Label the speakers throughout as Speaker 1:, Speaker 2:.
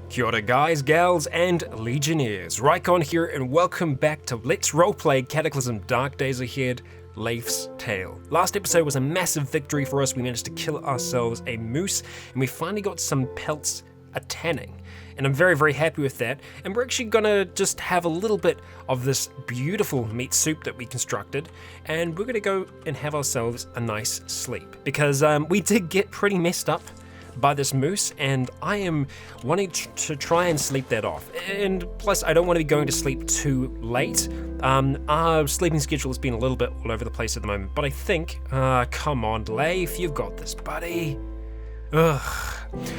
Speaker 1: Kia ora guys, gals, and legionnaires. Rycon here, and welcome back to Let's Roleplay Cataclysm Dark Days Ahead, Leif's Tale. Last episode was a massive victory for us. We managed to kill ourselves a moose, and we finally got some pelts a tanning. And I'm very, very happy with that. And we're actually gonna just have a little bit of this beautiful meat soup that we constructed, and we're gonna go and have ourselves a nice sleep. Because we did get pretty messed up by this moose, and I am wanting to try and sleep that off. And plus, I don't want to be going to sleep too late. Our sleeping schedule has been a little bit all over the place at the moment, but I think, come on, Leif, you've got this, buddy. Ugh.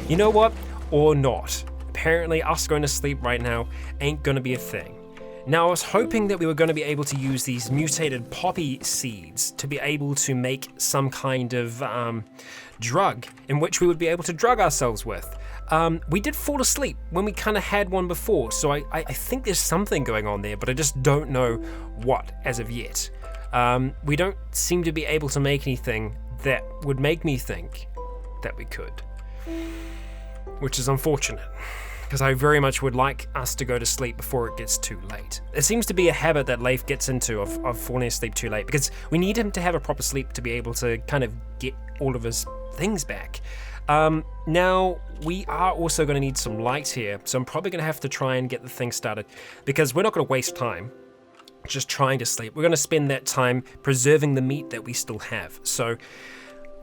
Speaker 1: You know what? Or not. Apparently, us going to sleep right now ain't gonna be a thing. Now, I was hoping that we were going to be able to use these mutated poppy seeds to be able to make some kind of drug in which we would be able to drug ourselves with. We did fall asleep when we kind of had one before, so I think there's something going on there, but I just don't know what as of yet. We don't seem to be able to make anything that would make me think that we could, which is unfortunate, because I very much would like us to go to sleep before it gets too late. It seems to be a habit that Leif gets into of falling asleep too late, because we need him to have a proper sleep to be able to kind of get all of his things back. Now, we are also going to need some light here, so I'm probably going to have to try and get the thing started, because we're not going to waste time just trying to sleep. We're going to spend that time preserving the meat that we still have. So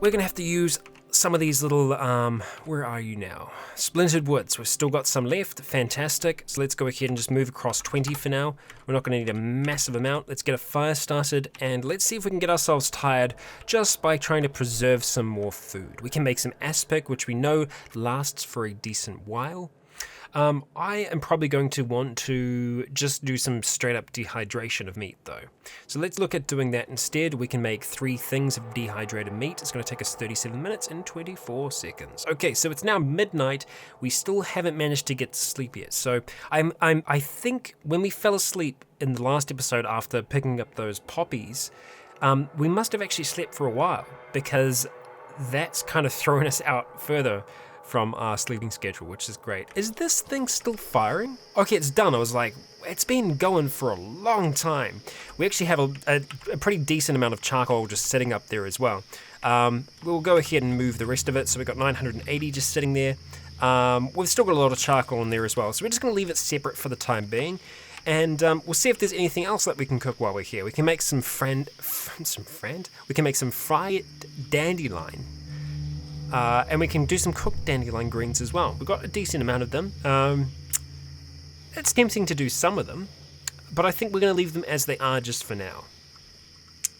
Speaker 1: we're going to have to use some of these little, where are you now? Splintered woods. We've still got some left. Fantastic. So let's go ahead and just move across 20 for now. We're not going to need a massive amount. Let's get a fire started, and let's see if we can get ourselves tired just by trying to preserve some more food. We can make some aspic, which we know lasts for a decent while. I am probably going to want to just do some straight up dehydration of meat though. So let's look at doing that instead. We can make 3 things of dehydrated meat. It's going to take us 37 minutes and 24 seconds. Okay, so it's now midnight. We still haven't managed to get to sleep yet. So I think when we fell asleep in the last episode after picking up those poppies, we must have actually slept for a while, because that's kind of thrown us out further from our sleeping schedule, which is great. Is this thing still firing? Okay, it's done. I was like, it's been going for a long time. We actually have a pretty decent amount of charcoal just sitting up there as well. We'll go ahead and move the rest of it. So we've got 980 just sitting there. We've still got a lot of charcoal in there as well. So we're just going to leave it separate for the time being. And we'll see if there's anything else that we can cook while we're here. We can make We can make some fried dandelion. And we can do some cooked dandelion greens as well. We've got a decent amount of them. It's tempting to do some of them, but I think we're going to leave them as they are just for now.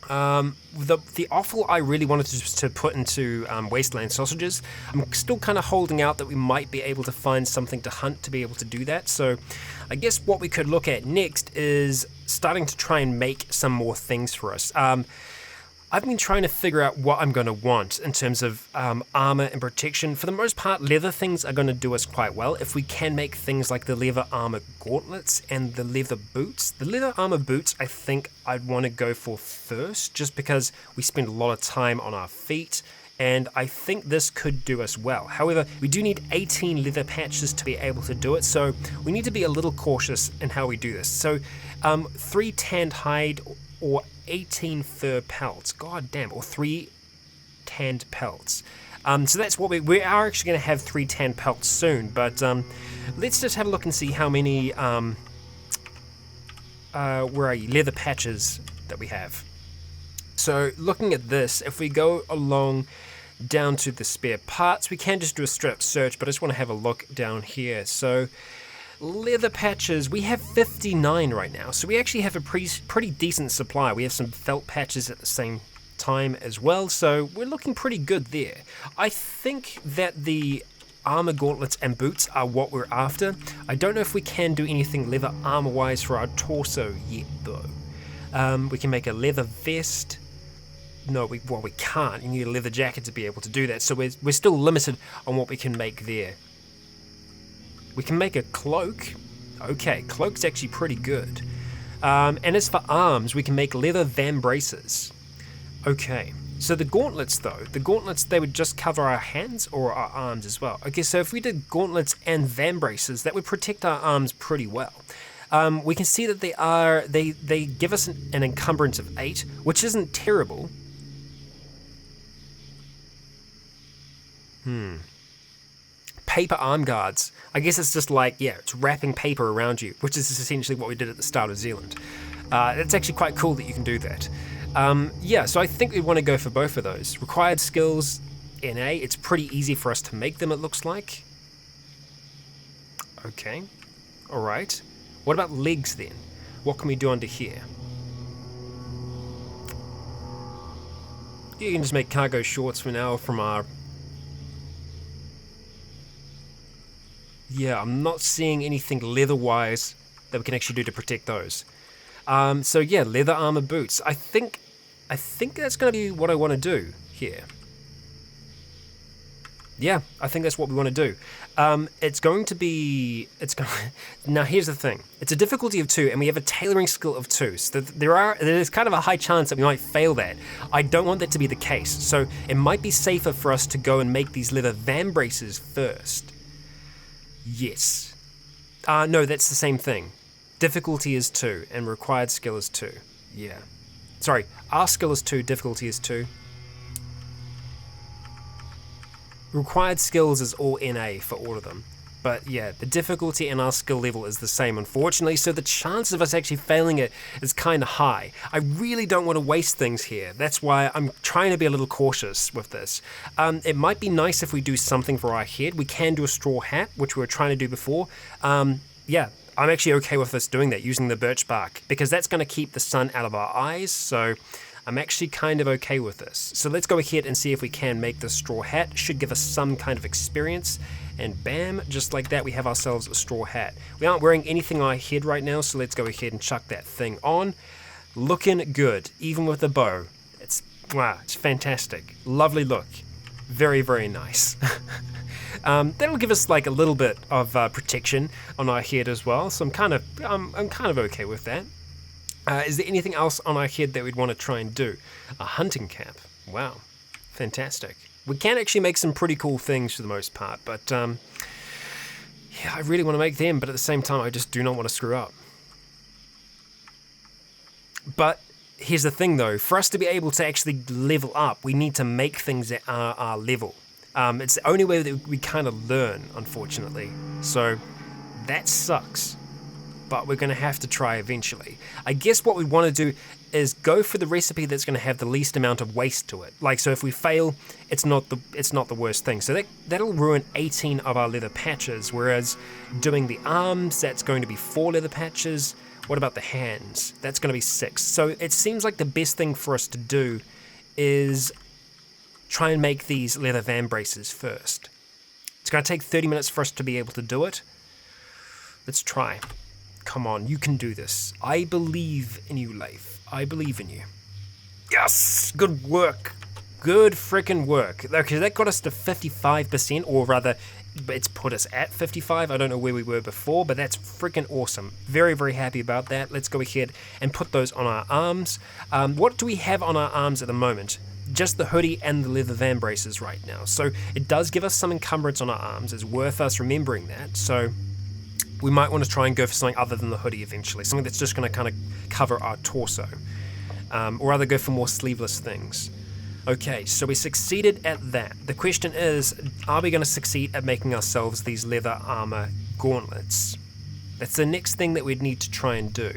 Speaker 1: The offal I really wanted to put into wasteland sausages. I'm still kind of holding out that we might be able to find something to hunt to be able to do that. So I guess what we could look at next is starting to try and make some more things for us. I've been trying to figure out what I'm going to want in terms of armor and protection. For the most part, leather things are going to do us quite well if we can make things like the leather armor gauntlets and the leather boots. The leather armor boots, I think I'd want to go for first, just because we spend a lot of time on our feet, and I think this could do us well. However, we do need 18 leather patches to be able to do it, so we need to be a little cautious in how we do this. So 3 tanned hide or 18 fur pelts, god damn, or 3 tanned pelts. So that's what we are actually going to have 3 tanned pelts soon, but let's just have a look and see how many where are you, leather patches that we have. So looking at this, if we go along down to the spare parts, we can just do a straight up search, but I just want to have a look down here. So leather patches, we have 59 right now, so we actually have a pretty decent supply. We have some felt patches at the same time as well, so we're looking pretty good there. I think that the armor gauntlets and boots are what we're after. I don't know if we can do anything leather armor wise for our torso yet though. We can make a leather vest. No, we can't. You need a leather jacket to be able to do that, so we're still limited on what we can make there. We can make a cloak. Okay, cloak's actually pretty good. And as for arms, we can make leather vambraces. Okay, so the gauntlets though, they would just cover our hands or our arms as well. Okay, so if we did gauntlets and van braces, that would protect our arms pretty well. We can see that they give us an encumbrance of 8, which isn't terrible. Paper arm guards. I guess it's just like, yeah, it's wrapping paper around you, which is essentially what we did at the start of Zealand. It's actually quite cool that you can do that. Yeah, so I think we want to go for both of those. Required skills, NA, it's pretty easy for us to make them, it looks like. Okay, alright. What about legs then? What can we do under here? You can just make cargo shorts for now from our... Yeah, I'm not seeing anything leather-wise that we can actually do to protect those. So yeah, leather armor boots. I think that's going to be what I want to do here. Yeah, I think that's what we want to do. Now here's the thing. It's a difficulty of 2 and we have a tailoring skill of 2. So there's kind of a high chance that we might fail that. I don't want that to be the case. So it might be safer for us to go and make these leather van braces first. Yes. No, that's the same thing. Difficulty is 2 and required skill is 2. Yeah. Sorry, our skill is 2, difficulty is 2. Required skills is all NA for all of them. But yeah, the difficulty and our skill level is the same, unfortunately, so the chance of us actually failing it is kind of high. I really don't want to waste things here. That's why I'm trying to be a little cautious with this. It might be nice if we do something for our head. We can do a straw hat, which we were trying to do before. Yeah, I'm actually okay with us doing that, using the birch bark, because that's going to keep the sun out of our eyes, so I'm actually kind of okay with this. So let's go ahead and see if we can make this straw hat. Should give us some kind of experience. And bam, just like that, we have ourselves a straw hat. We aren't wearing anything on our head right now, so let's go ahead and chuck that thing on. Looking good, even with the bow. Wow, it's fantastic. Lovely look. Very, very nice. That'll give us like a little bit of protection on our head as well, so I'm kind of okay with that. Is there anything else on our head that we'd want to try and do? A hunting cap. Wow, fantastic. We can actually make some pretty cool things for the most part, but yeah, I really want to make them, but at the same time, I just do not want to screw up. But here's the thing though, for us to be able to actually level up, we need to make things at our level. It's the only way that we kind of learn, unfortunately. So that sucks. But we're going to have to try eventually. I guess what we want to do is go for the recipe that's going to have the least amount of waste to it. Like, so if we fail, it's not the worst thing. So that'll ruin 18 of our leather patches, whereas doing the arms, that's going to be 4 leather patches. What about the hands? That's going to be 6. So it seems like the best thing for us to do is try and make these leather van braces first. It's going to take 30 minutes for us to be able to do it. Let's try. Come on, you can do this. I believe in you, Leif. I believe in you. Yes! Good work. Good frickin' work. Okay, that got us to 55%, or rather, it's put us at 55. I don't know where we were before, but that's frickin' awesome. Very, very happy about that. Let's go ahead and put those on our arms. What do we have on our arms at the moment? Just the hoodie and the leather van braces right now. So it does give us some encumbrance on our arms. It's worth us remembering that. So we might want to try and go for something other than the hoodie eventually, something that's just going to kind of cover our torso, or rather go for more sleeveless things. Okay, so we succeeded at that. The question is, are we going to succeed at making ourselves these leather armor gauntlets? That's the next thing that we'd need to try and do.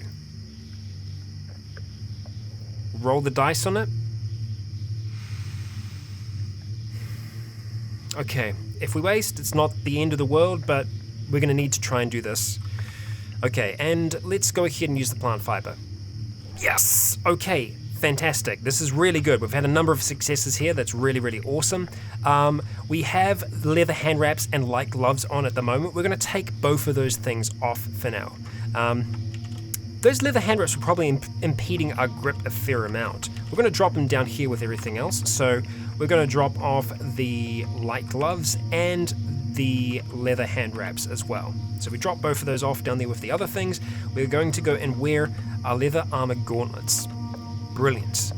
Speaker 1: Roll the dice on it. Okay, if we waste, it's not the end of the world, but we're going to need to try and do this. Okay, and let's go ahead and use the plant fiber. Yes! Okay, fantastic. This is really good. We've had a number of successes here. That's really, really awesome. We have leather hand wraps and light gloves on at the moment. We're going to take both of those things off for now. Those leather hand wraps are probably impeding our grip a fair amount. We're going to drop them down here with everything else. So we're going to drop off the light gloves and the leather hand wraps as well. So we drop both of those off down there with the other things. We're going to go and wear our leather armor gauntlets. Brilliant.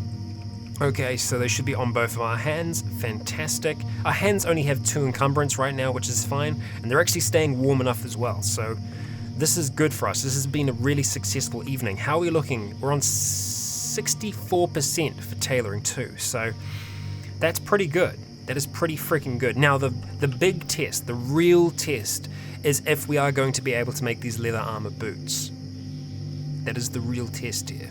Speaker 1: Okay, so they should be on both of our hands. Fantastic. Our hands only have 2 encumbrance right now, which is fine, and they're actually staying warm enough as well, so this is good for us. This has been a really successful evening. How are we looking? We're on 64% for tailoring too, so that's pretty good. That is pretty freaking good. Now the big test, the real test, is if we are going to be able to make these leather armor boots. That is the real test here.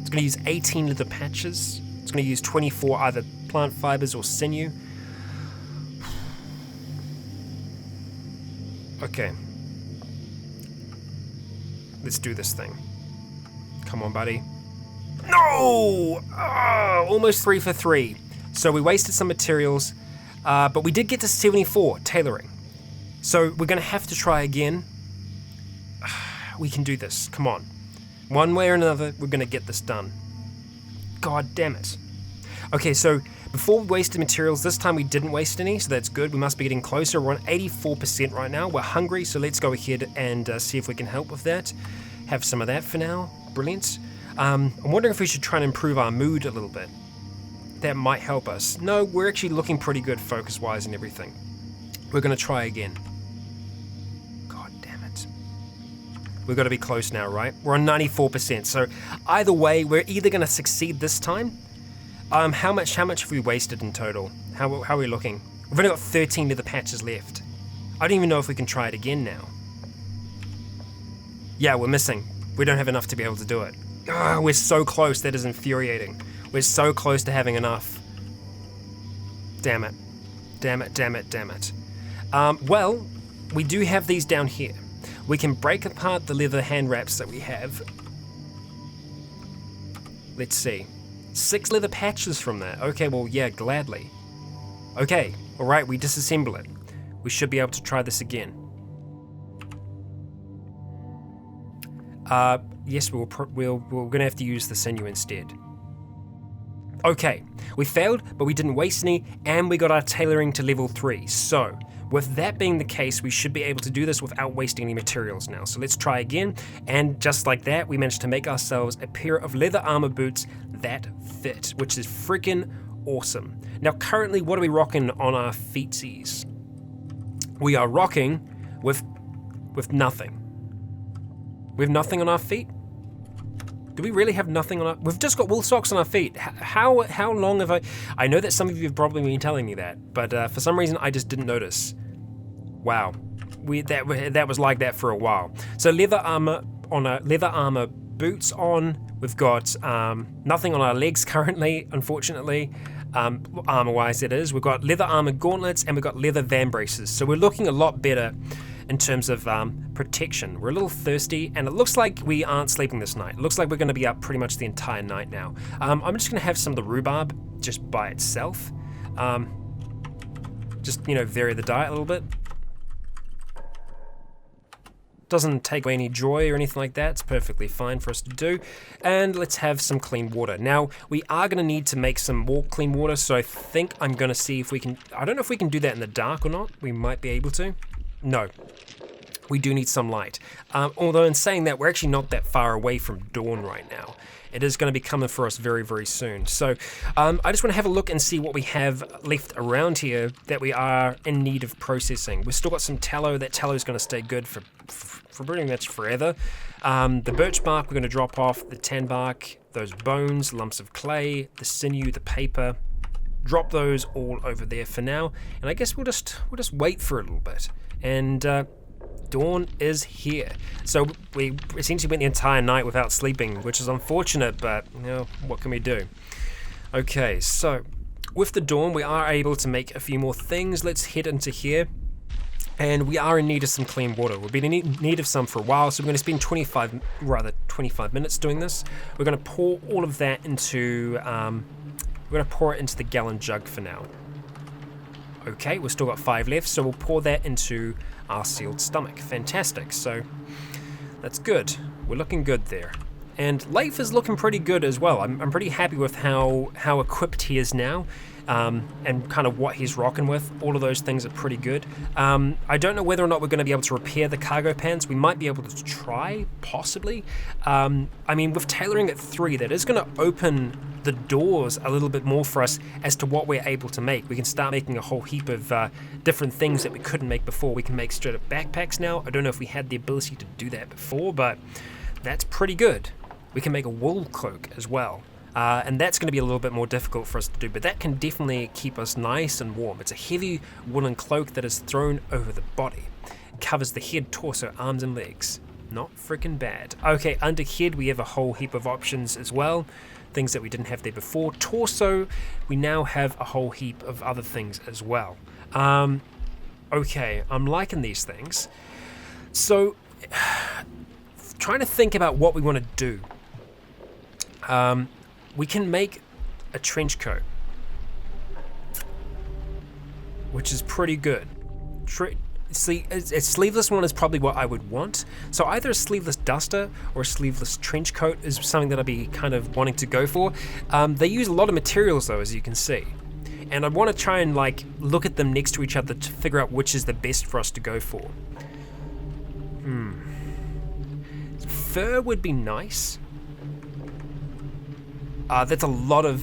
Speaker 1: It's going to use 18 leather patches. It's going to use 24 either plant fibers or sinew. Okay. Let's do this thing. Come on, buddy. No! Oh, almost 3 for 3. So we wasted some materials, but we did get to 74 tailoring. So we're going to have to try again. We can do this. Come on. One way or another, we're going to get this done. God damn it. Okay, so before we wasted materials, this time we didn't waste any, so that's good. We must be getting closer. We're on 84% right now. We're hungry, so let's go ahead and see if we can help with that. Have some of that for now. Brilliant. I'm wondering if we should try and improve our mood a little bit. That might help us. No, we're actually looking pretty good focus-wise and everything. We're going to try again. God damn it. We've got to be close now, right? We're on 94%, so either way, we're either going to succeed this time. How much have we wasted in total? How are we looking? We've only got 13 leather patches left. I don't even know if we can try it again now. Yeah, we're missing. We don't have enough to be able to do it. We're so close, that is infuriating. We're so close to having enough. Damn it. Damn it, damn it, damn it. Well, we do have these down here. We can break apart the leather hand wraps that we have. Let's see. 6 leather patches from that. Okay, well, yeah, gladly. Okay, alright, we disassemble it. We should be able to try this again. Yes, we're gonna have to use the sinew instead. Okay, we failed, but we didn't waste any, and we got our tailoring to level 3. So, with that being the case, we should be able to do this without wasting any materials now. So let's try again, and just like that, we managed to make ourselves a pair of leather armor boots that fit, which is freaking awesome. Now, currently, what are we rocking on our feetsies? We are rocking with nothing. We have nothing on our feet? Do we really have nothing on our... We've just got wool socks on our feet. How long have I know that some of you have probably been telling me that, but for some reason I just didn't notice. Wow. That was like that for a while. So leather armor boots on. We've got nothing on our legs currently, unfortunately. Armor-wise it is. We've got leather armor gauntlets and we've got leather van braces. So we're looking a lot better in terms of protection. We're a little thirsty, and it looks like we aren't sleeping this night. It looks like we're going to be up pretty much the entire night now. I'm just going to have some of the rhubarb just by itself. Just, vary the diet a little bit. Doesn't take away any joy or anything like that. It's perfectly fine for us to do. And let's have some clean water. Now, we are going to need to make some more clean water, so I think I'm going to see if we can... I don't know if we can do that in the dark or not. We might be able to. No, we do need some light. Although in saying that, we're actually not that far away from dawn right now. It is going to be coming for us very, very soon. So I just want to have a look and see what we have left around here that we are in need of processing. We've still got some tallow. That tallow is going to stay good for pretty much forever. The birch bark we're going to drop off, the tan bark, those bones, lumps of clay, the sinew, the paper. Drop those all over there for now. And I guess we'll just wait for a little bit. And dawn is here. So we essentially went the entire night without sleeping, which is unfortunate, but what can we do? Okay, so with the dawn, we are able to make a few more things. Let's head into here. And we are in need of some clean water. We've been in need of some for a while, so we're going to spend 25 minutes doing this. We're going to pour all of that into, we're going to pour it into the gallon jug for now. Okay, we've still got 5 left, so we'll pour that into our sealed stomach. Fantastic, so that's good. We're looking good there. And Leif is looking pretty good as well. I'm pretty happy with how equipped he is now, and kind of what he's rocking with. All of those things are pretty good. I don't know whether or not we're going to be able to repair the cargo pants. We might be able to try, possibly. I mean, with tailoring at 3, that is going to open the doors a little bit more for us as to what we're able to make. We can start making a whole heap of different things that we couldn't make before. We can make straight up backpacks now. I don't know if we had the ability to do that before, but that's pretty good. We can make a wool cloak as well. And that's going to be a little bit more difficult for us to do, but that can definitely keep us nice and warm. It's a heavy woolen cloak that is thrown over the body. It covers the head, torso, arms, and legs. Not freaking bad. Okay, under head we have a whole heap of options as well. Things that we didn't have there before. Torso, we now have a whole heap of other things as well. Okay, I'm liking these things. So, trying to think about what we want to do. We can make a trench coat, which is pretty good. See, a sleeveless one is probably what I would want. So either a sleeveless duster or a sleeveless trench coat is something that I'd be kind of wanting to go for. They use a lot of materials though, as you can see. And I want to try and like look at them next to each other to figure out which is the best for us to go for. Fur would be nice. That's a lot of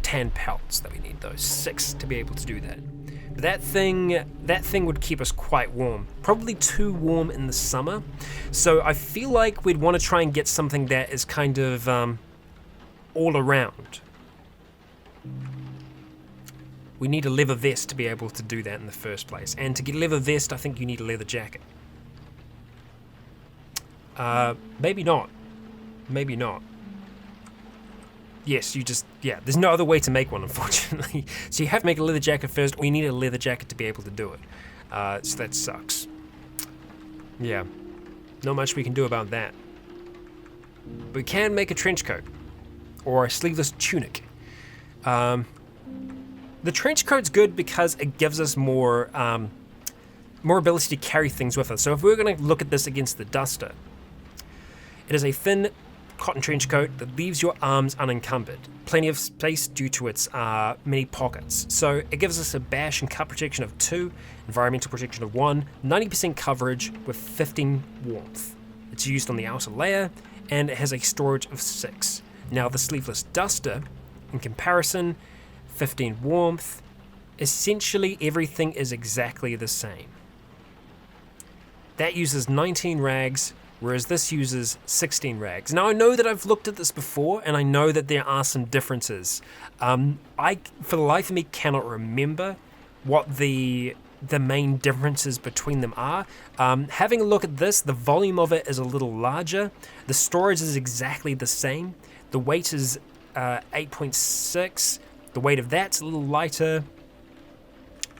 Speaker 1: tan pelts that we need, though. 6 to be able to do that. But that thing would keep us quite warm. Probably too warm in the summer. So I feel like we'd want to try and get something that is kind of all around. We need a leather vest to be able to do that in the first place. And to get a leather vest, I think you need a leather jacket. Maybe not. Maybe not. Yes, there's no other way to make one, unfortunately. So you have to make a leather jacket first, or you need a leather jacket to be able to do it. So that sucks. Yeah, not much we can do about that. But we can make a trench coat, or a sleeveless tunic. The trench coat's good because it gives us more ability to carry things with us. So if we're going to look at this against the duster, it is a thin cotton trench coat that leaves your arms unencumbered. Plenty of space due to its many pockets. So it gives us a bash and cut protection of 2, environmental protection of 1, 90% coverage with 15 warmth. It's used on the outer layer, and it has a storage of 6. Now the sleeveless duster, in comparison, 15 warmth, essentially everything is exactly the same. That uses 19 rags, whereas this uses 16 rags. Now I know that I've looked at this before, and I know that there are some differences. I, for the life of me, cannot remember what the main differences between them are. Having a look at this, the volume of it is a little larger. The storage is exactly the same. The weight is 8.6. The weight of that's a little lighter.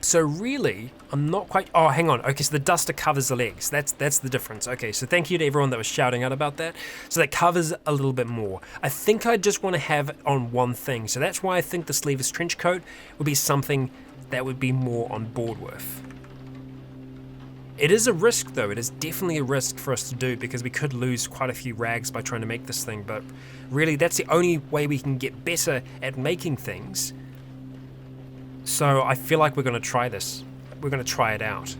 Speaker 1: So really, I'm not quite... Oh, hang on. Okay, so the duster covers the legs. That's the difference. Okay, so thank you to everyone that was shouting out about that. So that covers a little bit more. I think I just want to have it on one thing. So that's why I think the sleeveless trench coat would be something that would be more on board with. It is a risk, though. It is definitely a risk for us to do because we could lose quite a few rags by trying to make this thing. But really, that's the only way we can get better at making things. So I feel like we're going to try this. We're going to try it out.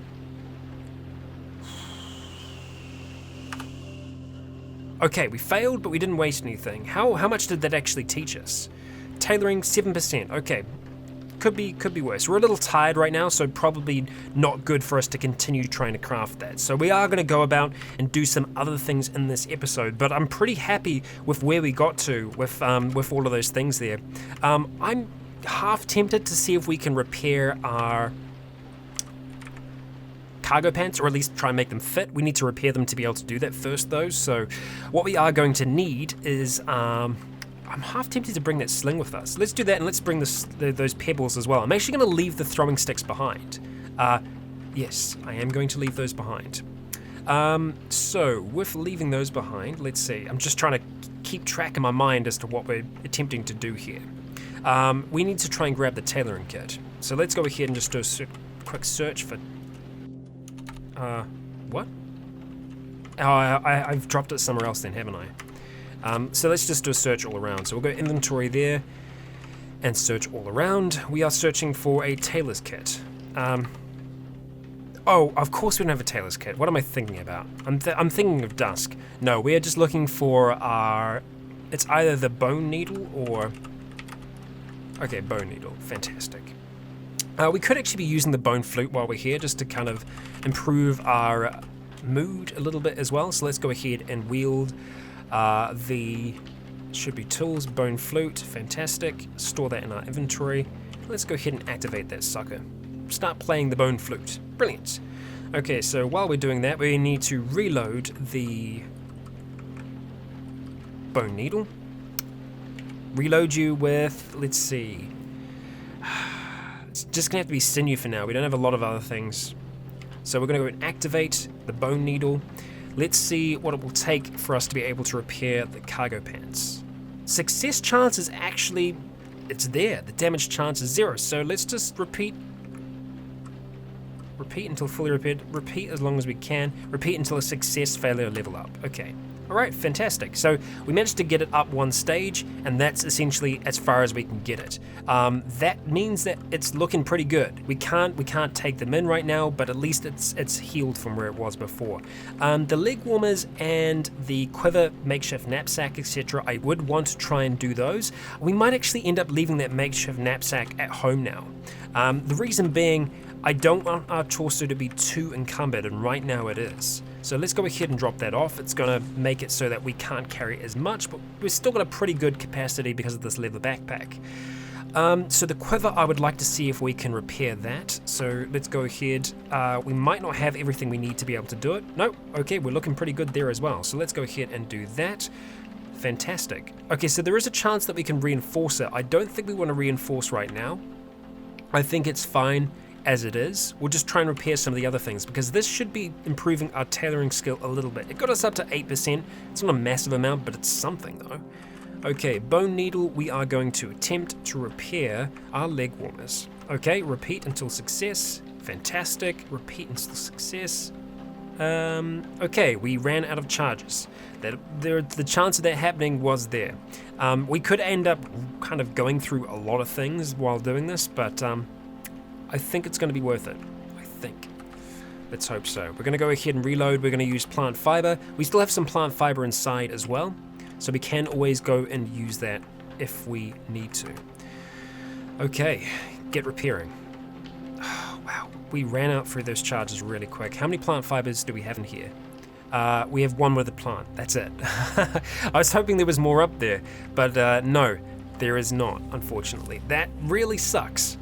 Speaker 1: Okay, we failed, but we didn't waste anything. How much did that actually teach us? Tailoring 7%. Okay, could be worse. We're a little tired right now, so probably not good for us to continue trying to craft that. So we are going to go about and do some other things in this episode. But I'm pretty happy with where we got to with all of those things there. I'm half tempted to see if we can repair our cargo pants, or at least try and make them fit. We need to repair them to be able to do that first, though. So what we are going to need is I'm half tempted to bring that sling with us. Let's do that, and let's bring those pebbles as well. I'm actually going to leave the throwing sticks behind. Yes, I am going to leave those behind. So with leaving those behind, let's see. I'm just trying to keep track in my mind as to what we're attempting to do here. We need to try and grab the tailoring kit. So let's go ahead and just do a quick search for... what? Oh, I've dropped it somewhere else then, haven't I? So let's just do a search all around. So we'll go inventory there and search all around. We are searching for a tailor's kit. Oh, of course we don't have a tailor's kit. What am I thinking about? I'm thinking of dusk. No, we are just looking for our... It's either the bone needle or... Okay, bone needle. Fantastic. We could actually be using the bone flute while we're here just to kind of improve our mood a little bit as well. So let's go ahead and wield the... Should be tools, bone flute. Fantastic. Store that in our inventory. Let's go ahead and activate that sucker. Start playing the bone flute. Brilliant. Okay, so while we're doing that, we need to reload the bone needle. Reload you with, let's see. It's just gonna have to be sinew for now. We don't have a lot of other things. So we're gonna go and activate the bone needle. Let's see what it will take for us to be able to repair the cargo pants. Success chance is actually, it's there. The damage chance is 0. So let's just repeat until fully repaired, repeat as long as we can, repeat until a success, failure, level up. Okay. Alright, fantastic. So we managed to get it up one stage, and that's essentially as far as we can get it. That means that it's looking pretty good. We can't take them in right now, but at least it's healed from where it was before. The leg warmers and the quiver, makeshift knapsack, etc. I would want to try and do those. We might actually end up leaving that makeshift knapsack at home now. The reason being, I don't want our torso to be too encumbered, and right now it is. So let's go ahead and drop that off. It's going to make it so that we can't carry as much, but we've still got a pretty good capacity because of this leather backpack. So the quiver, I would like to see if we can repair that. So let's go ahead. We might not have everything we need to be able to do it. No, okay, we're looking pretty good there as well. So let's go ahead and do that. Fantastic. Okay, so there is a chance that we can reinforce it. I don't think we want to reinforce right now. I think it's fine as it is. We'll just try and repair some of the other things because this should be improving our tailoring skill a little bit. It got us up to 8%. It's not a massive amount, but it's something though. Okay, bone needle, we are going to attempt to repair our leg warmers. Okay, repeat until success. Fantastic. Repeat until success. Okay, we ran out of charges. The chance of that happening was there. We could end up kind of going through a lot of things while doing this, but I think it's going to be worth it. I think. Let's hope so. We're going to go ahead and reload. We're going to use plant fiber. We still have some plant fiber inside as well, so we can always go and use that if we need to. Okay, get repairing. Oh, wow, we ran out through those charges really quick. How many plant fibers do we have in here? We have one with a plant. That's it. I was hoping there was more up there, but no, there is not, unfortunately. That really sucks.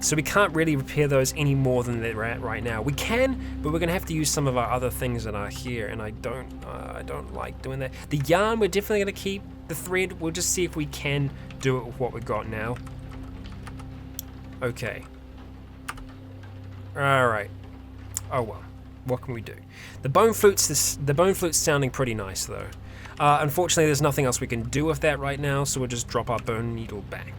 Speaker 1: So we can't really repair those any more than they're at right now. We can, but we're gonna have to use some of our other things that are here, and I don't like doing that. The yarn, we're definitely gonna keep. The thread, we'll just see if we can do it with what we've got now. Okay. All right. Oh well. What can we do? The bone flute's sounding pretty nice though. Unfortunately, there's nothing else we can do with that right now, so we'll just drop our bone needle back.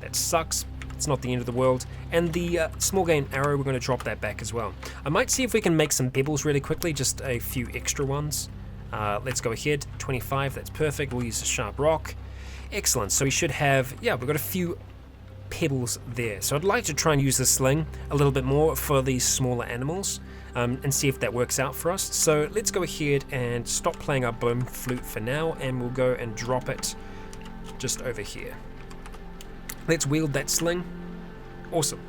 Speaker 1: That sucks. It's not the end of the world. And the small game arrow, we're going to drop that back as well. I might see if we can make some pebbles really quickly, just a few extra ones. Let's go ahead. 25, that's perfect. We'll use a sharp rock. Excellent. So we should have, yeah, we've got a few pebbles there. So I'd like to try and use the sling a little bit more for these smaller animals. And see if that works out for us. So let's go ahead and stop playing our bone flute for now, and we'll go and drop it just over here. Let's wield that sling. Awesome.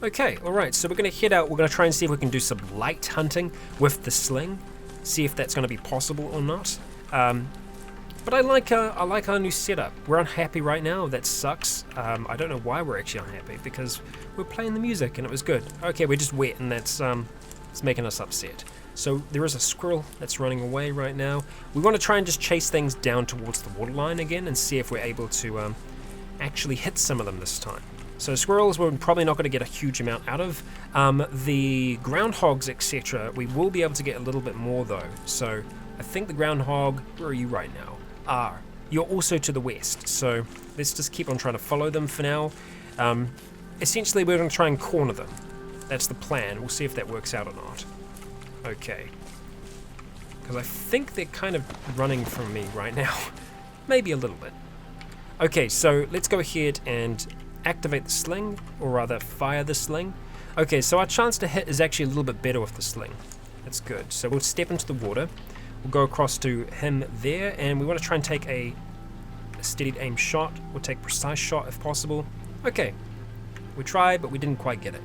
Speaker 1: Okay, alright, so we're going to head out. We're going to try and see if we can do some light hunting with the sling. See if that's going to be possible or not. But I like our new setup. We're unhappy right now. That sucks. I don't know why we're actually unhappy, because we're playing the music and it was good. Okay, we're just wet, and that's it's making us upset. So there is a squirrel that's running away right now. We want to try and just chase things down towards the waterline again and see if we're able to actually hit some of them this time. So squirrels we're probably not going to get a huge amount out of. The groundhogs, etc., we will be able to get a little bit more though. So I think the groundhog, where are you right now? You're also to the west, so let's just keep on trying to follow them for now. Essentially, we're going to try and corner them. That's the plan. We'll see if that works out or not. Okay. Because I think they're kind of running from me right now. Maybe a little bit. Okay, so let's go ahead and activate the sling, or rather fire the sling. Okay, so our chance to hit is actually a little bit better with the sling. That's good. So we'll step into the water. We'll go across to him there, and we want to try and take a steadied aim shot. We'll take precise shot if possible. Okay, we tried, but we didn't quite get it.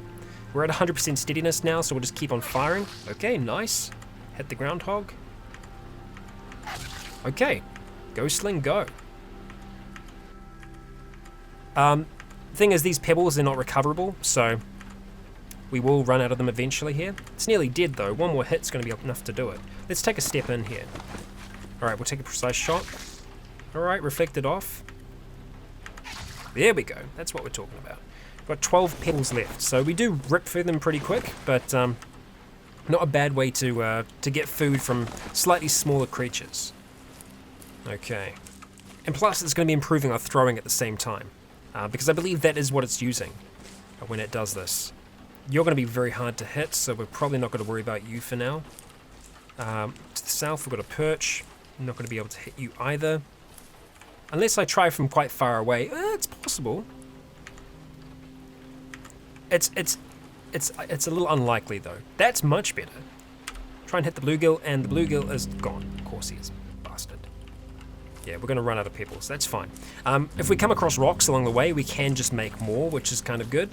Speaker 1: We're at 100% steadiness now, so we'll just keep on firing. Okay, nice. Hit the groundhog. Okay, go sling, go. Thing is, these pebbles are not recoverable, so we will run out of them eventually here. It's nearly dead though. One more hit's going to be enough to do it. Let's take a step in here. Alright, we'll take a precise shot. Alright, reflected off. There we go. That's what we're talking about. We've got 12 pebbles left, so we do rip through them pretty quick, but not a bad way to get food from slightly smaller creatures. Okay. And plus, it's going to be improving our throwing at the same time. Because I believe that is what it's using when it does this. You're going to be very hard to hit, so we're probably not going to worry about you for now. To the south, we've got a perch. I'm not going to be able to hit you either. Unless I try from quite far away. It's possible. It's a little unlikely, though. That's much better. Try and hit the bluegill, and the bluegill is gone. Of course he is. Bastard. Yeah, we're going to run out of pebbles. That's fine. If we come across rocks along the way, we can just make more, which is kind of good.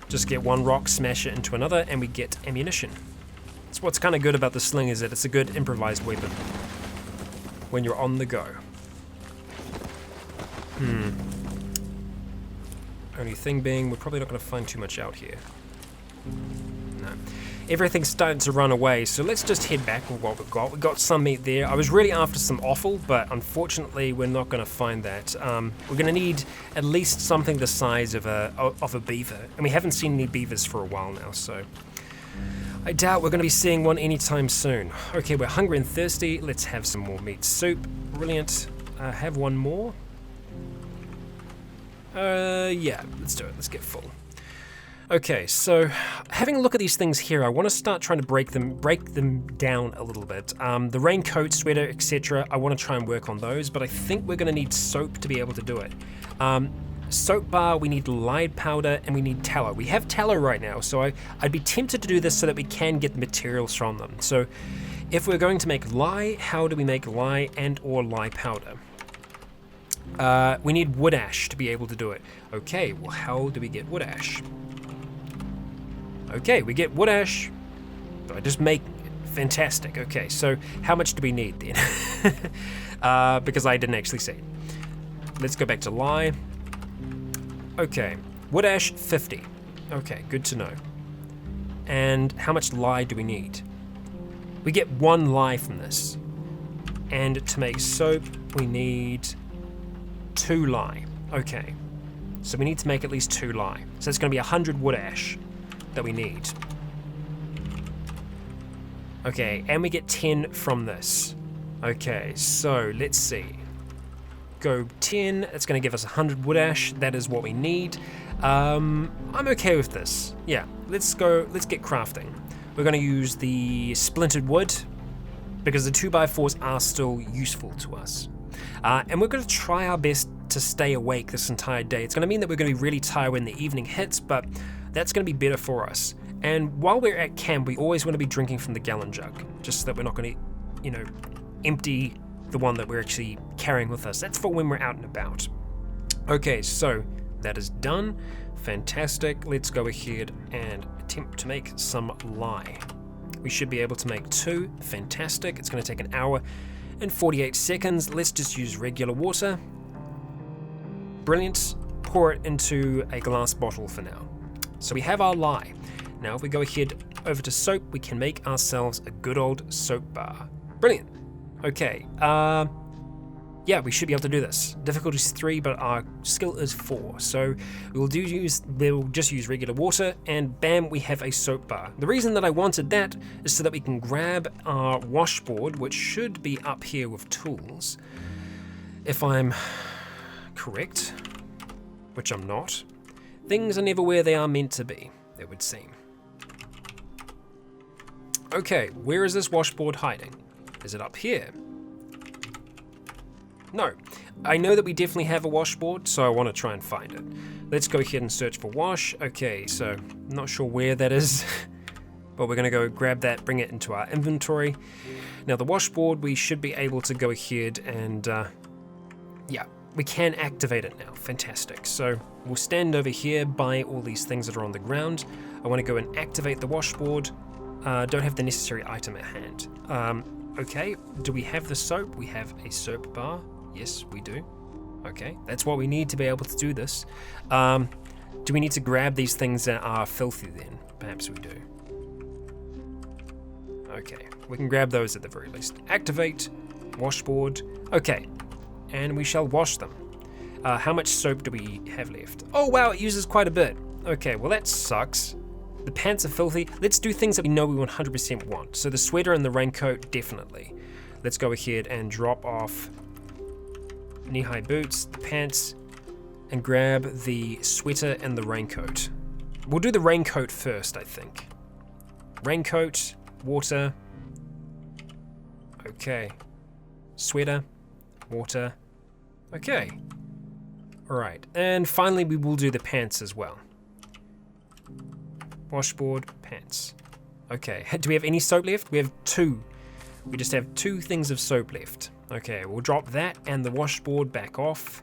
Speaker 1: Just get one rock, smash it into another, and we get ammunition. That's what's kind of good about the sling, is that it's a good improvised weapon when you're on the go. Only thing being, we're probably not going to find too much out here. No. Everything's starting to run away, so let's just head back with what we've got. We've got some meat there. I was really after some offal, but unfortunately we're not going to find that. We're going to need at least something the size of a beaver, and we haven't seen any beavers for a while now, so I doubt we're going to be seeing one anytime soon. Okay, we're hungry and thirsty. Let's have some more meat soup. Brilliant. Have one more. Yeah, let's do it. Let's get full. Okay, so having a look at these things here, I want to start trying to break them down a little bit. The raincoat, sweater, etc. I want to try and work on those, but I think we're going to need soap to be able to do it. Soap bar, we need lye powder, and we need tallow. We have tallow right now, so I'd be tempted to do this so that we can get the materials from them. So if we're going to make lye, how do we make lye and or lye powder? We need wood ash to be able to do it. Okay, well, how do we get wood ash? Okay, we get wood ash. I just make it. Fantastic. Okay, so how much do we need then? Because I didn't actually see. Let's go back to lye. Okay, wood ash 50. Okay, good to know. And how much lye do we need? We get 1 lye from this. And to make soap, we need 2 lye. Okay, so we need to make at least 2 lye. So it's going to be 100 wood ash that we need. Okay, and we get 10 from this. Okay, so let's see. Go 10, it's going to give us 100 wood ash. That is what we need. I'm okay with this. Yeah, let's get crafting. We're going to use the splintered wood because the 2x4s are still useful to us. And we're going to try our best to stay awake this entire day. It's going to mean that we're going to be really tired when the evening hits, but that's going to be better for us. And while we're at camp, we always want to be drinking from the gallon jug, just so that we're not going to, empty the one that we're actually carrying with us. That's for when we're out and about. Okay, so that is done. Fantastic. Let's go ahead and attempt to make some lye. We should be able to make 2. Fantastic. It's going to take 1 hour and 48 seconds. Let's just use regular water. Brilliant. Pour it into a glass bottle for now. So we have our lye. Now if we go ahead over to soap, we can make ourselves a good old soap bar. Brilliant. Okay, yeah, we should be able to do this. Difficulty is 3, but our skill is 4. So we'll just use regular water, and bam, we have a soap bar. The reason that I wanted that is so that we can grab our washboard, which should be up here with tools, if I'm correct, which I'm not. Things are never where they are meant to be, it would seem. Okay, where is this washboard hiding? Is it up here? No. I know that we definitely have a washboard, so I want to try and find it. Let's go ahead and search for wash. Okay, so not sure where that is, but we're going to go grab that, bring it into our inventory. Now the washboard, we should be able to go ahead and, yeah, we can activate it now. Fantastic. So we'll stand over here by all these things that are on the ground. I want to go and activate the washboard. Don't have the necessary item at hand. Okay, do we have the soap? We have a soap bar. Yes, we do. Okay, that's what we need to be able to do this. Do we need to grab these things that are filthy then? Perhaps we do. Okay, we can grab those at the very least. Activate, washboard. Okay, and we shall wash them. How much soap do we have left? Oh wow, it uses quite a bit. Okay, well that sucks. The pants are filthy. Let's do things that we know we 100% want. So the sweater and the raincoat, definitely. Let's go ahead and drop off knee-high boots, the pants, and grab the sweater and the raincoat. We'll do the raincoat first, I think. Raincoat, water. Okay. Sweater, water. Okay. Alright, and finally we will do the pants as well. Washboard, pants. Okay, do we have any soap left? We have 2. We just have 2 things of soap left. Okay, we'll drop that and the washboard back off.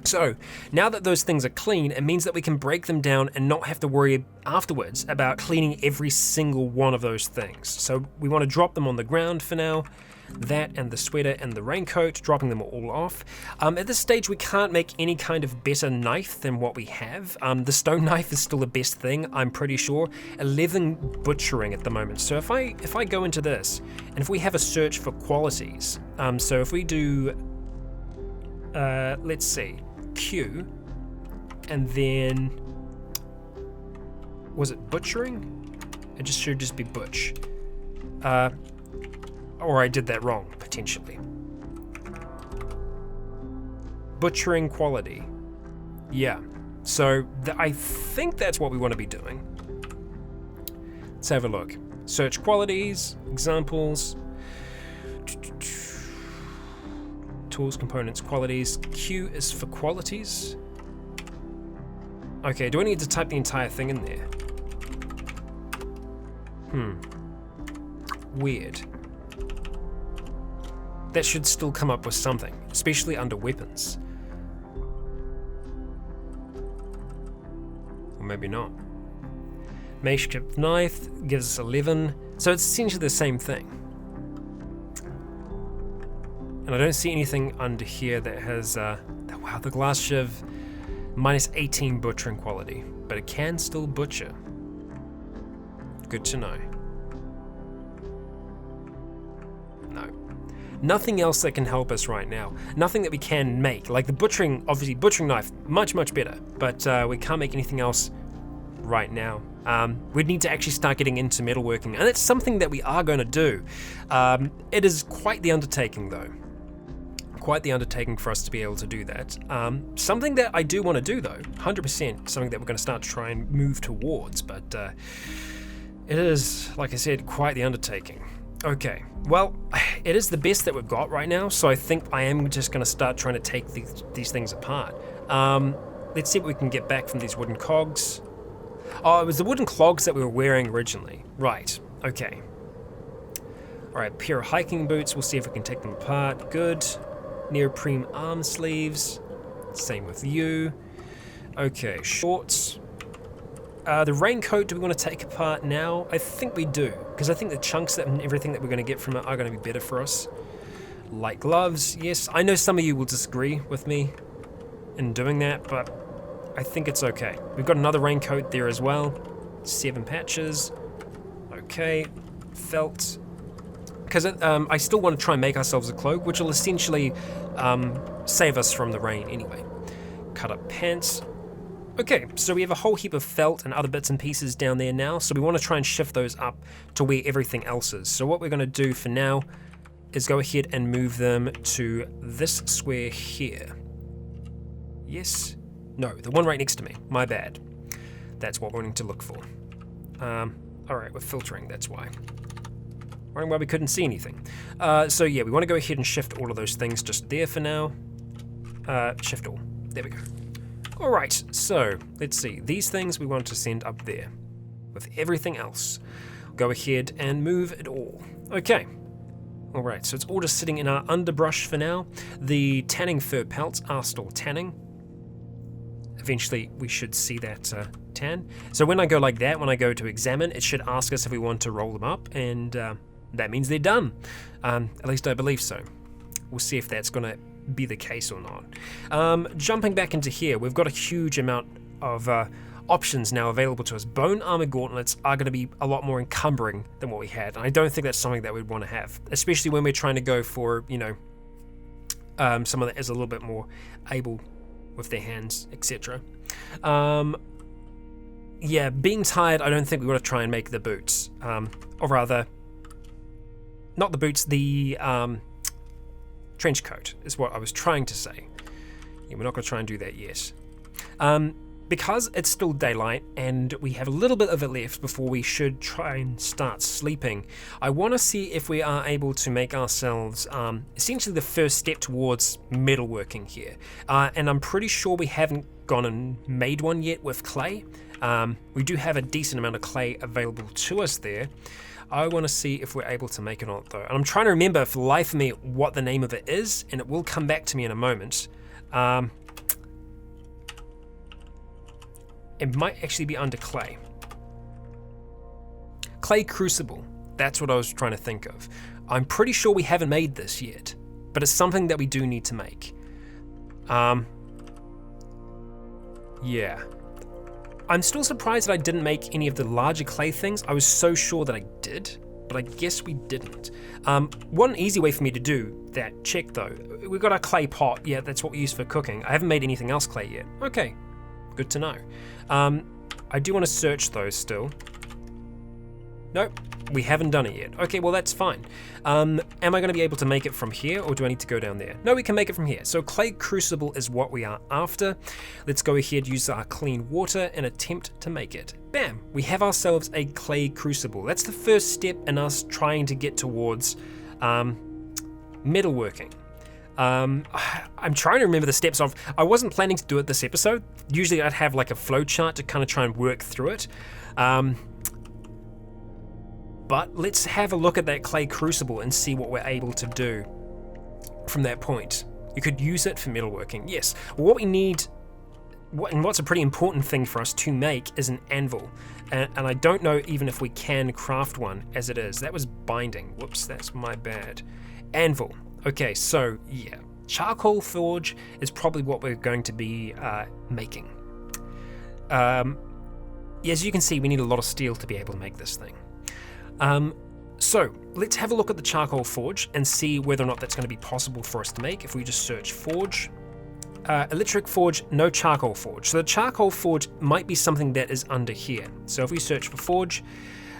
Speaker 1: So, now that those things are clean, it means that we can break them down and not have to worry afterwards about cleaning every single one of those things. So we want to drop them on the ground for now. That and the sweater and the raincoat, dropping them all off. At this stage, we can't make any kind of better knife than what we have. The stone knife is still the best thing, I'm pretty sure. 11 butchering at the moment. So if I go into this, and if we have a search for qualities, so if we do, let's see, Q, and then, was it butchering? It should just be butch. Or I did that wrong, potentially. Butchering quality. Yeah, so I think that's what we want to be doing. Let's have a look. Search qualities, examples. Tools, components, qualities. Q is for qualities. Okay, do I need to type the entire thing in there? Weird. That should still come up with something, especially under weapons. Or maybe not. Makeshift knife gives us 11, so it's essentially the same thing. And I don't see anything under here that has, wow, the glass shiv, minus 18 butchering quality, but it can still butcher. Good to know. No. Nothing else that can help us right now. Nothing that we can make. Like the butchering, obviously butchering knife, much, much better. But we can't make anything else right now. We'd need to actually start getting into metalworking. And it's something that we are going to do. It is quite the undertaking though. Quite the undertaking for us to be able to do that. Something that I do want to do though, 100%, something that we're going to start to try and move towards. But it is, like I said, quite the undertaking. Okay, well, it is the best that we've got right now, so I think I am just going to start trying to take these things apart. Let's see what we can get back from these wooden cogs. Oh, it was the wooden clogs that we were wearing originally. Right, okay. Alright, pair of hiking boots, we'll see if we can take them apart. Good. Neoprene arm sleeves. Same with you. Okay, shorts. The raincoat, do we want to take apart now? I think we do, because I think the chunks and everything that we're going to get from it are going to be better for us. Light gloves, yes. I know some of you will disagree with me in doing that, but I think it's okay. We've got another raincoat there as well. 7 patches. Okay, felt. Because I still want to try and make ourselves a cloak, which will essentially save us from the rain anyway. Cut up pants. Okay, so we have a whole heap of felt and other bits and pieces down there now, so we want to try and shift those up to where everything else is. So what we're going to do for now is go ahead and move them to this square here. Yes? No, the one right next to me. My bad. That's what we're wanting to look for. Alright, we're filtering, that's why. Wondering why we couldn't see anything. So yeah, we want to go ahead and shift all of those things just there for now. Shift all. There we go. Alright, so let's see. These things we want to send up there. With everything else. Go ahead and move it all. Okay. Alright, so it's all just sitting in our underbrush for now. The tanning fur pelts are still tanning. Eventually we should see that tan. So when I go like that, when I go to examine, it should ask us if we want to roll them up, and that means they're done. At least I believe so. We'll see if that's going to be the case or not. Jumping back into here, we've got a huge amount of options now available to us. Bone armor gauntlets are going to be a lot more encumbering than what we had, and I don't think that's something that we'd want to have, especially when we're trying to go for, you know, someone that is a little bit more able with their hands, etc. Yeah, being tired, I don't think we want to try and make the boots, or rather, not the boots, the trench coat is what I was trying to say. Yeah, we're not going to try and do that yet. Because it's still daylight and we have a little bit of it left before we should try and start sleeping, I want to see if we are able to make ourselves essentially the first step towards metalworking here. And I'm pretty sure we haven't gone and made one yet with clay. We do have a decent amount of clay available to us there. I want to see if we're able to make it or not though. And I'm trying to remember for the life of me what the name of it is, and it will come back to me in a moment. It might actually be under clay. Clay crucible, that's what I was trying to think of. I'm pretty sure we haven't made this yet, but it's something that we do need to make. Yeah. I'm still surprised that I didn't make any of the larger clay things. I was so sure that I did, but I guess we didn't. One easy way for me to do that check though, we've got our clay pot, yeah, that's what we use for cooking. I haven't made anything else clay yet. Okay, good to know. I do want to search those still. Nope, we haven't done it yet. Okay, well that's fine. Am I going to be able to make it from here, or do I need to go down there? No, we can make it from here. So clay crucible is what we are after. Let's go ahead, use our clean water and attempt to make it. Bam, we have ourselves a clay crucible. That's the first step in us trying to get towards metalworking. I'm trying to remember the steps of. I wasn't planning to do it this episode. Usually I'd have like a flow chart to kind of try and work through it. But let's have a look at that clay crucible and see what we're able to do from that point. You could use it for metalworking, yes. What we need, and what's a pretty important thing for us to make, is an anvil. And I don't know even if we can craft one as it is. That was binding. Whoops, that's my bad. Anvil. Okay, so yeah, charcoal forge is probably what we're going to be making. As you can see, we need a lot of steel to be able to make this thing. So let's have a look at the charcoal forge and see whether or not that's going to be possible for us to make. If we just search forge, electric forge, no charcoal forge. So the charcoal forge might be something that is under here. So if we search for forge,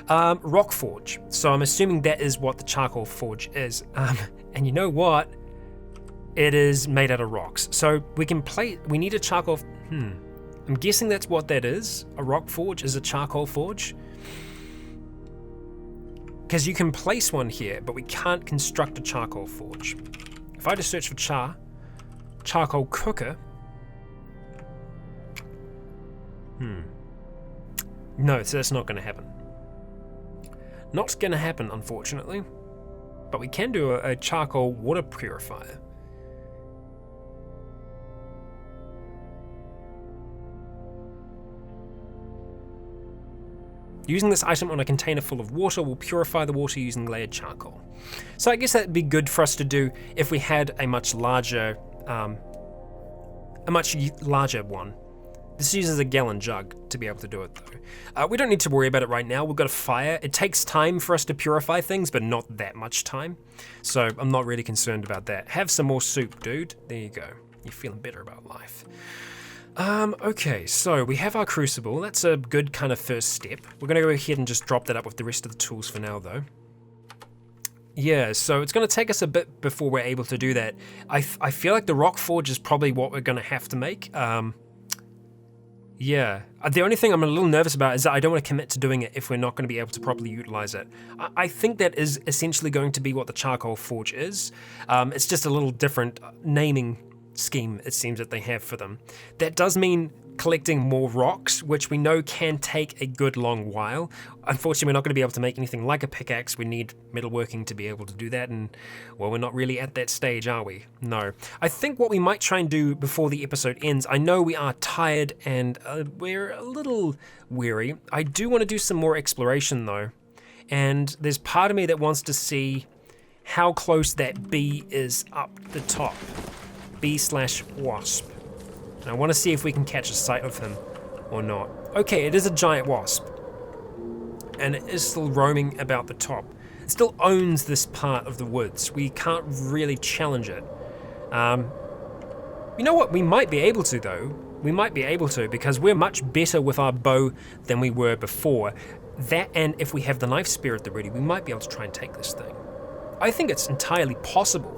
Speaker 1: rock forge. So I'm assuming that is what the charcoal forge is. And you know what? It is made out of rocks. So we need a charcoal, I'm guessing that's what that is. A rock forge is a charcoal forge. Because you can place one here, but we can't construct a charcoal forge. If I just search for charcoal cooker. No, so that's not going to happen. Not going to happen, unfortunately. But we can do a charcoal water purifier. Using this item on a container full of water will purify the water using layered charcoal. So I guess that'd be good for us to do if we had a much larger one. This uses a gallon jug to be able to do it though. We don't need to worry about it right now. We've got a fire. It takes time for us to purify things, but not that much time. So I'm not really concerned about that. Have some more soup, dude. There you go. You're feeling better about life. Okay, so we have our crucible. That's a good kind of first step. We're going to go ahead and just drop that up with the rest of the tools for now, though. Yeah, so it's going to take us a bit before we're able to do that. I feel like the rock forge is probably what we're going to have to make. Yeah. The only thing I'm a little nervous about is that I don't want to commit to doing it if we're not going to be able to properly utilize it. I think that is essentially going to be what the charcoal forge is. It's just a little different naming scheme, it seems, that they have for them. That does mean collecting more rocks, which we know can take a good long while. Unfortunately, we're not going to be able to make anything like a pickaxe. We need metalworking to be able to do that, and, well, we're not really at that stage, are we? No. I think what we might try and do before the episode ends, I know we are tired and we're a little weary. I do want to do some more exploration, though, and there's part of me that wants to see how close that bee is up the top. Bee/wasp. And I want to see if we can catch a sight of him or not. Okay, it is a giant wasp. And it is still roaming about the top. It still owns this part of the woods. We can't really challenge it. You know what? We might be able to, though. We might be able to, because we're much better with our bow than we were before. That, and if we have the knife spear at the ready, we might be able to try and take this thing. I think it's entirely possible.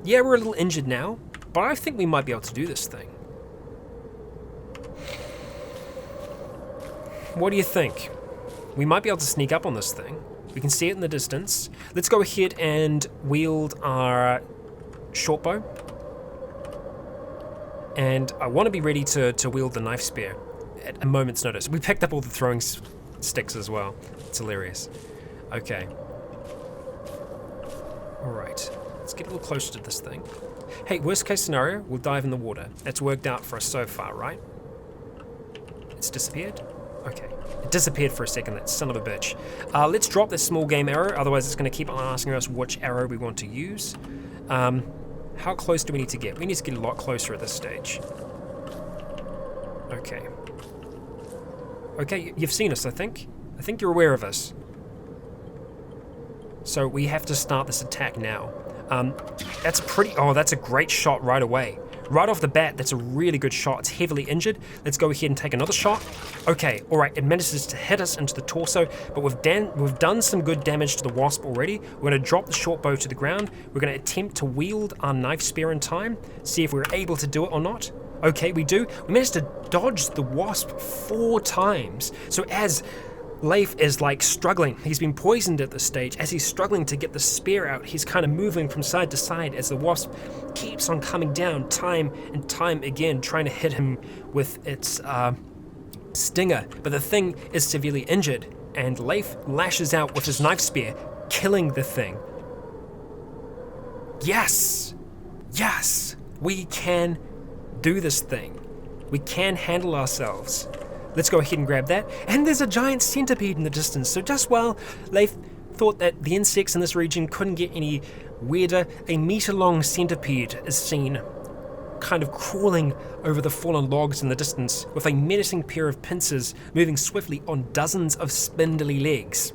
Speaker 1: Yeah, we're a little injured now, but I think we might be able to do this thing. What do you think? We might be able to sneak up on this thing. We can see it in the distance. Let's go ahead and wield our short bow. And I want to be ready to wield the knife spear at a moment's notice. We picked up all the throwing sticks as well. It's hilarious. Okay. All right. Let's get a little closer to this thing. Hey, worst case scenario, we'll dive in the water. That's worked out for us so far, right? It's disappeared? Okay. It disappeared for a second, that son of a bitch. Let's drop this small game arrow, otherwise it's going to keep on asking us which arrow we want to use. How close do we need to get? We need to get a lot closer at this stage. Okay. Okay, you've seen us, I think. I think you're aware of us. So we have to start this attack now. That's a great shot right away. Right off the bat, that's a really good shot. It's heavily injured. Let's go ahead and take another shot. Okay, all right, it manages to hit us into the torso, but we've done some good damage to the wasp already. We're going to drop the short bow to the ground. We're going to attempt to wield our knife spear in time, see if we're able to do it or not. Okay, we do. We managed to dodge the wasp 4 times. So as Leif is like struggling. He's been poisoned at this stage. As he's struggling to get the spear out, he's kind of moving from side to side as the wasp keeps on coming down time and time again, trying to hit him with its stinger. But the thing is severely injured, and Leif lashes out with his knife spear, killing the thing. Yes! Yes! We can do this thing. We can handle ourselves. Let's go ahead and grab that. And there's a giant centipede in the distance. So just while Leif thought that the insects in this region couldn't get any weirder, a meter-long centipede is seen kind of crawling over the fallen logs in the distance with a menacing pair of pincers moving swiftly on dozens of spindly legs.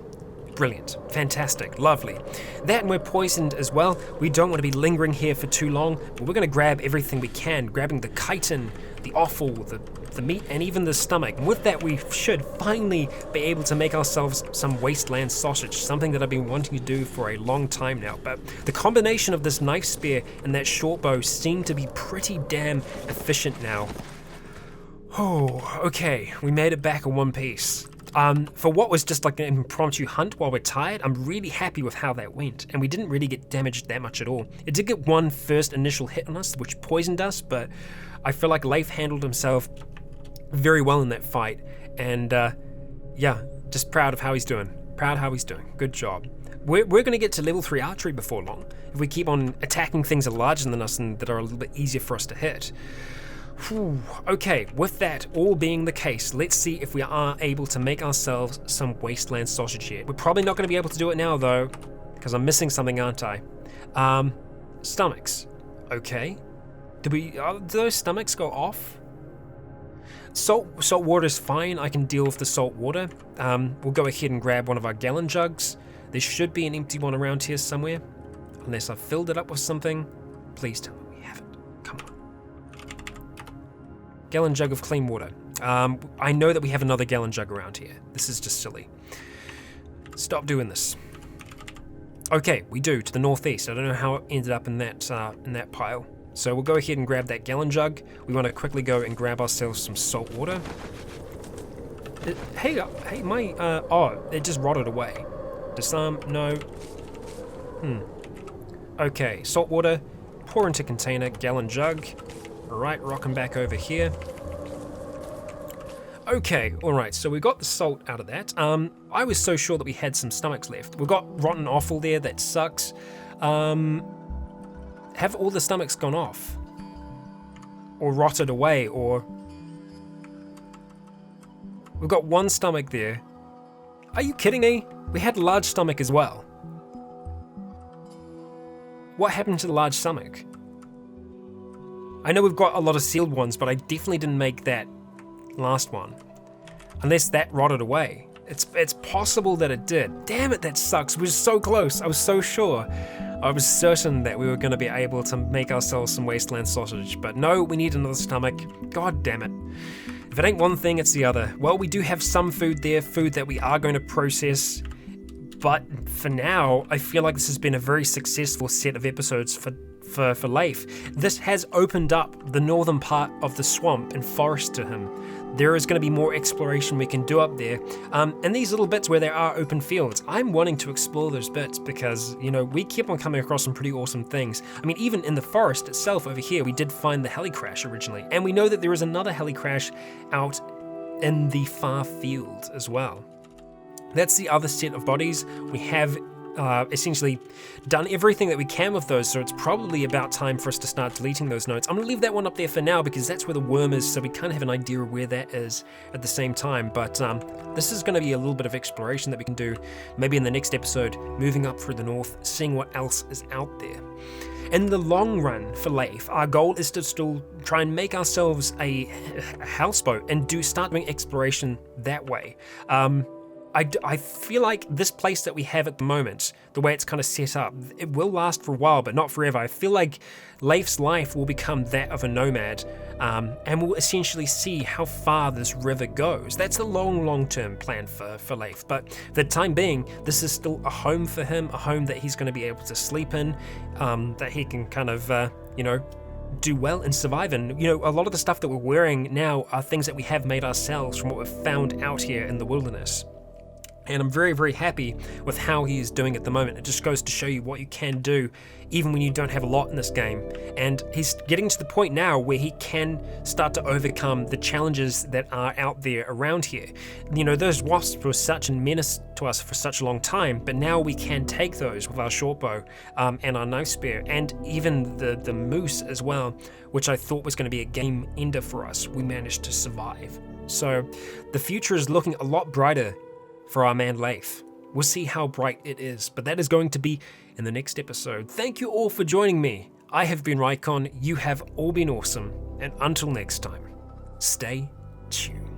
Speaker 1: Brilliant. Fantastic. Lovely. That, and we're poisoned as well. We don't want to be lingering here for too long, but we're going to grab everything we can, grabbing the chitin, the offal, the meat, and even the stomach. And with that, we should finally be able to make ourselves some wasteland sausage, something that I've been wanting to do for a long time now. But the combination of this knife spear and that short bow seem to be pretty damn efficient now. Oh, okay. We made it back in one piece. For what was just like an impromptu hunt while we're tired, I'm really happy with how that went, and we didn't really get damaged that much at all. It did get one first initial hit on us, which poisoned us, but I feel like Leif handled himself very well in that fight, and yeah, just proud of how he's doing. Proud how he's doing. Good job. We're going to get to level 3 archery before long, if we keep on attacking things that are larger than us and that are a little bit easier for us to hit. Whew. Okay, with that all being the case, let's see if we are able to make ourselves some wasteland sausage here. We're probably not going to be able to do it now though, because I'm missing something, aren't I? Stomachs. Okay. Do those stomachs go off? Salt water is fine. I can deal with the salt water. We'll go ahead and grab one of our gallon jugs. There should be an empty one around here somewhere, unless I've filled it up with something. Please tell me we haven't. Come on. Gallon jug of clean water. I know that we have another gallon jug around here. This is just silly. Stop doing this. Okay, we do, to the northeast. I don't know how it ended up in that pile. So we'll go ahead and grab that gallon jug. We want to quickly go and grab ourselves some salt water. Hey, my, oh, it just rotted away. Disarm, no. Okay, salt water, pour into container, gallon jug. Alright, rocking back over here. Okay, alright, so we got the salt out of that. I was so sure that we had some stomachs left. We've got rotten offal there, that sucks. Have all the stomachs gone off? Or rotted away, or... We've got one stomach there. Are you kidding me? We had a large stomach as well. What happened to the large stomach? I know we've got a lot of sealed ones, but I definitely didn't make that last one. Unless that rotted away. It's possible that it did. Damn it, that sucks. We were so close. I was so sure. I was certain that we were going to be able to make ourselves some wasteland sausage, but no, we need another stomach. God damn it. If it ain't one thing, it's the other. Well, we do have some food there, food that we are going to process, but for now, I feel like this has been a very successful set of episodes for Leif. This has opened up the northern part of the swamp and forest to him. There is going to be more exploration we can do up there. And these little bits where there are open fields, I'm wanting to explore those bits because, you know, we keep on coming across some pretty awesome things. I mean, even in the forest itself over here, we did find the helicrash originally. And we know that there is another helicrash out in the far field as well. That's the other set of bodies. We have essentially done everything that we can with those, so it's probably about time for us to start deleting those notes. I'm going to leave that one up there for now because that's where the worm is, so we kind of have an idea of where that is at the same time. But this is going to be a little bit of exploration that we can do maybe in the next episode, moving up through the north, seeing what else is out there. In the long run for Leif, our goal is to still try and make ourselves a houseboat and start doing exploration that way. I feel like this place that we have at the moment, the way it's kind of set up, it will last for a while, but not forever. I feel like Leif's life will become that of a nomad, and we'll essentially see how far this river goes. That's the long-term plan for Leif, but for the time being, this is still a home for him, a home that he's going to be able to sleep in, that he can kind of, do well and survive in. You know, a lot of the stuff that we're wearing now are things that we have made ourselves from what we've found out here in the wilderness. And I'm very, very happy with how he is doing at the moment. It just goes to show you what you can do even when you don't have a lot in this game. And he's getting to the point now where he can start to overcome the challenges that are out there around here. You know, those wasps were such a menace to us for such a long time, but now we can take those with our short bow and our knife spear, and even the moose as well, which I thought was going to be a game ender for us. We managed to survive. So the future is looking a lot brighter for our man Leif. We'll see how bright it is, but that is going to be in the next episode. Thank you all for joining me. I have been Rycon, you have all been awesome, and until next time, stay tuned.